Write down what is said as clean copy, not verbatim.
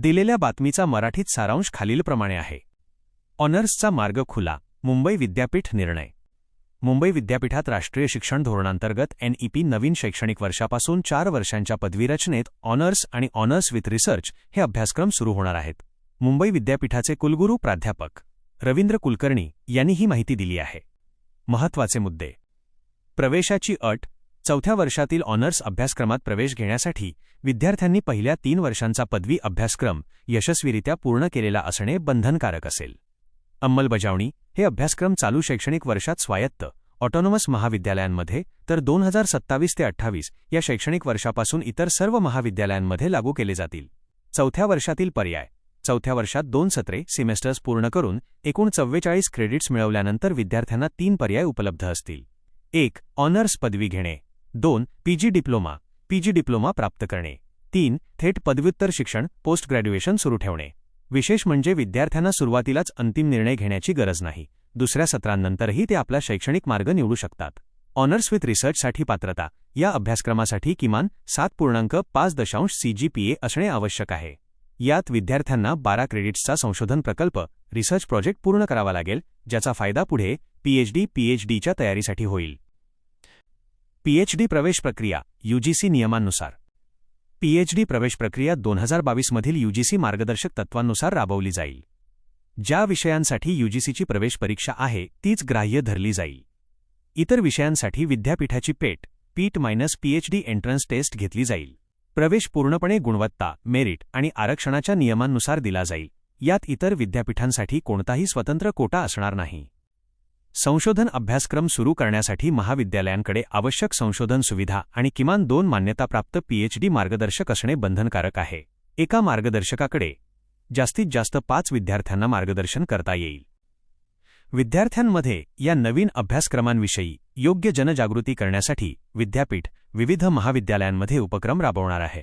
दिलेल्या बातमीचा मराठीत सारांश खालीलप्रमाणे आहे. ऑनर्सचा मार्ग खुला, मुंबई विद्यापीठ निर्णय. मुंबई विद्यापीठात राष्ट्रीय शिक्षण धोरणांतर्गत NEP नवीन शैक्षणिक वर्षापासून 4 वर्षांच्या पदवीरचनेत ऑनर्स आणि ऑनर्स विथ रिसर्च हे अभ्यासक्रम सुरू होणार आहेत. मुंबई विद्यापीठाचे कुलगुरू प्राध्यापक रवींद्र कुलकर्णी यांनी ही माहिती दिली आहे. महत्त्वाचे मुद्दे. प्रवेशाची अट. 4थ्या वर्षातील ऑनर्स अभ्यासक्रमात प्रवेश घेण्यासाठी विद्यार्थ्यांनी पहिल्या 3 वर्षांचा पदवी अभ्यासक्रम यशस्वीरित्या पूर्ण केलेला असणे बंधनकारक असेल. अंमलबजावणी. हे अभ्यासक्रम चालू शैक्षणिक वर्षात स्वायत्त ऑटोनॉमस महाविद्यालयांमध्ये तर 2027 ते 28 या शैक्षणिक वर्षापासून इतर सर्व महाविद्यालयांमध्ये लागू केले जातील. 4थ्या वर्षातील पर्याय. 4थ्या वर्षात 2 सत्रे सेमेस्टर्स पूर्ण करून एकूण 44 क्रेडिट्स मिळवल्यानंतर विद्यार्थ्यांना 3 पर्याय उपलब्ध असतील. 1. ऑनर्स पदवी घेणे. 2. PG डिप्लोमा प्राप्त करणे. 3. थेट पदव्युत्तर शिक्षण पोस्ट ग्रॅज्युएशन सुरू ठेवणे. विशेष म्हणजे विद्यार्थ्यांना सुरुवातीलाच अंतिम निर्णय घेण्याची गरज नाही. दुसऱ्या सत्रांनंतरही ते आपला शैक्षणिक मार्ग निवडू शकतात. ऑनर्स विथ रिसर्चसाठी पात्रता. या अभ्यासक्रमासाठी किमान 7.5 CGPA असणे आवश्यक आहे. यात विद्यार्थ्यांना 12 क्रेडिट्सचा संशोधन प्रकल्प रिसर्च प्रोजेक्ट पूर्ण करावा लागेल, ज्याचा फायदा पुढे PhDच्या तयारीसाठी होईल. PhD प्रवेश प्रक्रिया. UGC नियमांनुसार. PhD प्रवेश प्रक्रिया 2022 मधील UGC मार्गदर्शक तत्वांनुसार राबवली जाईल. ज्या विषयांसाठी UGCची प्रवेश परीक्षा आहे तीच ग्राह्य धरली जाईल. इतर विषयांसाठी विद्यापीठाची PET-PhD एंट्रन्स टेस्ट घेतली जाईल. प्रवेश पूर्णपणे गुणवत्ता, मेरिट आणि आरक्षणाच्या नियमांनुसार दिला जाईल. यात इतर विद्यापीठांसाठी कोणताही स्वतंत्र कोटा असणार नाही. संशोधन अभ्यासक्रम सुरू करण्यासाठी महाविद्यालयांकडे आवश्यक संशोधन सुविधा आणि किमान 2 मान्यताप्राप्त PhD मार्गदर्शक असणे बंधनकारक आहे. एका मार्गदर्शकाकडे जास्तीत जास्त 5 विद्यार्थ्यांना मार्गदर्शन करता येईल. विद्यार्थ्यांमध्ये या नवीन अभ्यासक्रमांविषयी योग्य जनजागृती करण्यासाठी विद्यापीठ विविध महाविद्यालयांमध्ये उपक्रम राबवणार आहे.